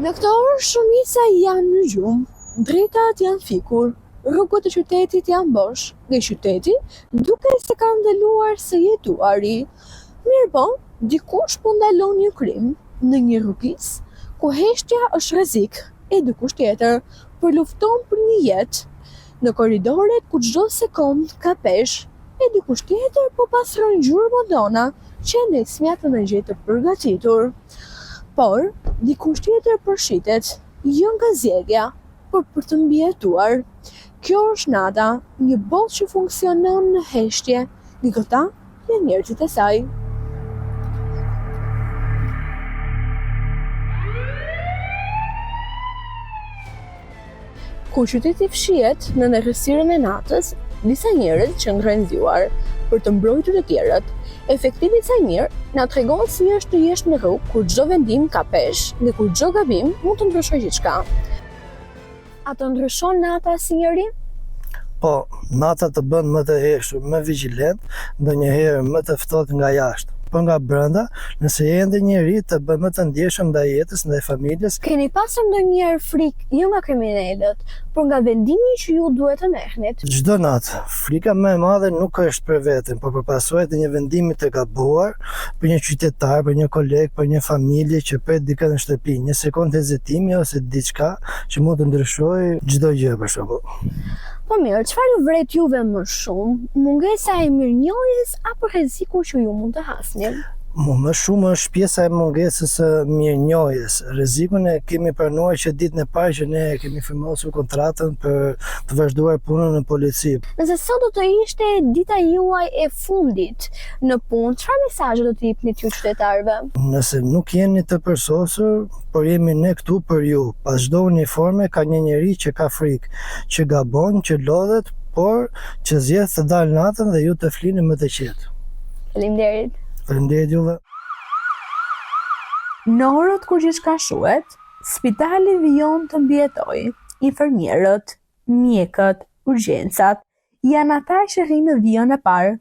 Në këto orë shumica janë në gjumë, drejtat janë fikur, rrugët e qytetit janë bosh, dhe qyteti duke se ka ndaluar së jetuari. Mirëpo, dikush po ndalon një krim në një rrugis ku heshtja është rrezik e dikush tjetër për lufton për një jetë në korridoret ku çdo sekond ka peshë e dikush tjetër po pastron gjurmë modona që nesmja të në gjetë të përgatitur. Por, dikush tjetër përshitet, jo nga zgjedhja, por për të mbijetuar. Kjo është nata, një botë që funksionon në heshtje, nga këta dhe njerëzit e saj. Kur qyteti fshihet në errësirën e natës, disa njerëz qëndrojnë zgjuar për të mbrojtur të tjerët. Efektivi i saj mirë na tregon si është të jesh në rrugë kur çdo vendim ka peshë dhe kur çdo gabim mund të ndryshojë gjithçka. A të ndryshon nata si njeri? Po, nata të bën më të heshtur, më vigjilent, ndonjëherë më të ftohtë nga jashtë. Po nga brenda, nëse je ende njeri të bën më të ndjeshëm ndaj jetës, ndaj familjes. Keni pasur ndonjëherë frikë jo nga kriminalët, por nga vendimi që ju duhet të merrnit? Çdo natë, frika më e madhe nuk është për veten, por për pasojat e një vendimi të gabuar, për një qytetar, për një koleg, për një familje që pret dikë në shtëpi, një sekondë hezitimi ose diçka që mund të ndryshojë çdo gjë për shembull. Po mirë, çfarë ju vret juve më shumë? Mungesa e mirënjohjes apo rreziku që ju mund të hasni? Më shumë është pjesa e mungesës së mirënjohjes. Rrezikun e kemi pranuar që ditën e parë që ne kemi firmosur kontratën për të vazhduar punën në polici. Nëse sot do të ishte dita juaj e fundit në punë, çfarë mesazhe do t'i jepni ju qytetarëve? Nëse nuk jeni të përsosur, por jemi ne këtu për ju. Pas çdo uniforme ka një njeri që ka frikë, që gabon, që lodhet, por që zgjedh të dalë natën dhe ju të flini më të qetë. Faleminderit. Faleminderit juve. Në orët kur gjithçka shuhet, spitali vijon të mbijetojë. Infermierët, mjekët, urgjencat janë ata që rrinë në vijën e parë.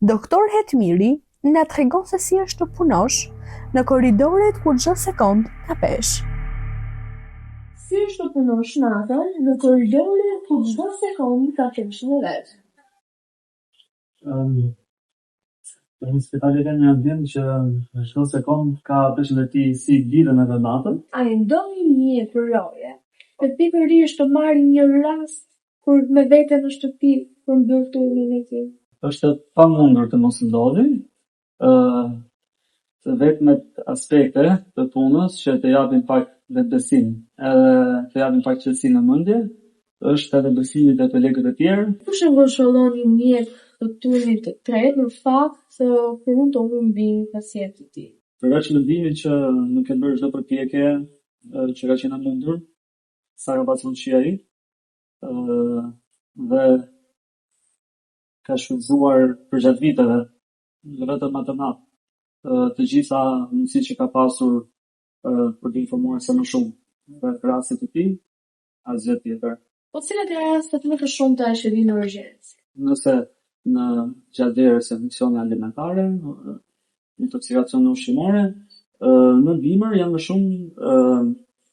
Doktor Hetmiri na tregon se si është të punosh në korridoret ku çdo sekond ka peshë. Si është të punosh natën në korridoret ku çdo sekond ka peshë në vet? Në spitalit e një ndim që çdo sekond ka peshën e tij si ditën edhe natën. A i ndonjë një përroje e pikërisht të marrë një rast kur me vete në shtëpi për mbyll turnin e tij? Është pamundur të mos ndodhi, të vetmet aspekte të punës që të japin pak vetbesim, edhe të japin pak qetësi në mendje, është edhe besimi te kolegët e tjerë. Kush e vëshëllon një mjet të turnit të tretë në fakt se kur mund të humbi pacientin e tij? Përveç mendimit që nuk e bërë çdo përpjekje që ka qenë mundur, sa ka pasur që ai, dhe ka shfrytzuar përgjatë viteve, vetëm atë natë, të gjitha mundësitë që ka pasur për të informuar sa më shumë për rastet e tij, asgjë tjetër. Po cilat janë rastet më të shumta që vinë në urgjencë? Nëse në gjatë verës e infeksione alimentare, intoksikacione ushqimore, në dimër janë më shumë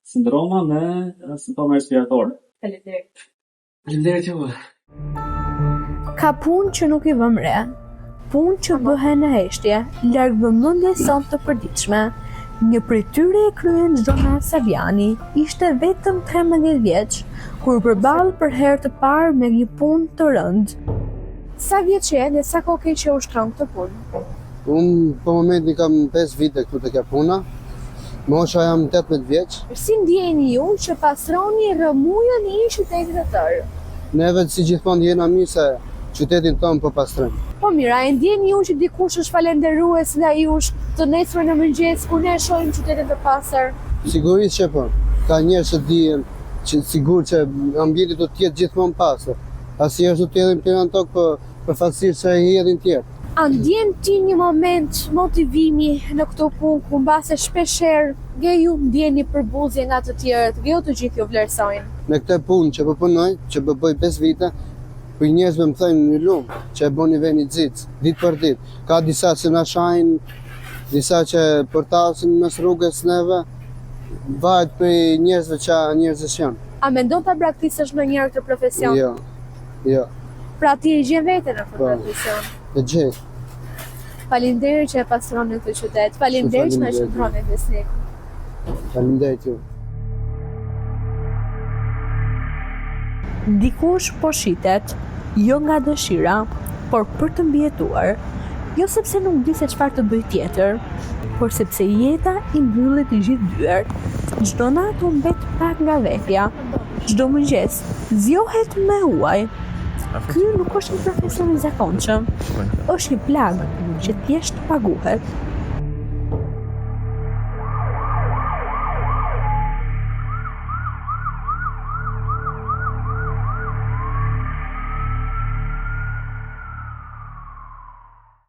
sindroma me simptoma respiratore. Faleminderit. Faleminderit juve. Ka punë që nuk i vëm re, punë që bëhen në heshtje, larg vëmendjes son të përditshme. Një prej tyre e kryen Zona Saviani, ishte vetëm 13 vjeç, kur përball për herë të parë me një punë të rëndë. Sa vjeç je dhe sa kohë ke që ushtron këtë punë? Unë për momentin kam 5 vite këtu të kjo puna, mosha jam 18 vjeç. Si ndjeni ju që pastroni rrëmujën e një qyteti të tërë? Neve si gjithmonë jena mirë se qytetin tonë po pastrojmë. Po mira, e ndjeni ju që dikush është falenderues nga jush të nesër në mëngjes kur ne shohim qytetin të pastër? Sigurisht që po. Ka njerëz që dihen që sigur që ambienti do të jetë gjithmonë pastër. Asnjëherë do të hedhin planë tokë për fatësirë që ai hedhin tjerë. A ndjen ti një moment motivimi në këtë punë ku mbase shpeshherë ge ju ndjeni përbuzje nga të tjerët, ge ju të gjithë ju vlerësojnë? Në këtë punë që po punoj, që po bëj 5 vite, për njerëzve më thënë një lumë që e boni veni xhic, ditë për ditë. Ka disa që na shajnë, disa që përtasin mes rrugës neve, varet prej njerëzve që njerëzish janë. A mendon ta braktisësh ndonjëherë këtë profesion? Jo. Pra ti e gjen veten në këtë Po. profesion. E gjej. Faleminderit që e pastron në këtë qytet. Faleminderit që na Faleminderit. shndron me besnik. Faleminderit ju. Dikush po shitet, jo nga dëshira, por për të mbijetuar, jo sepse nuk di se çfarë të bëj tjetër, por sepse jeta i mbyllet të gjithë dyert. Çdo natë u mbet pak nga vetja, çdo mëngjes zgjohet me huaj. Ky nuk është një profesion i zakonshëm, është një plagë që thjesht paguhet.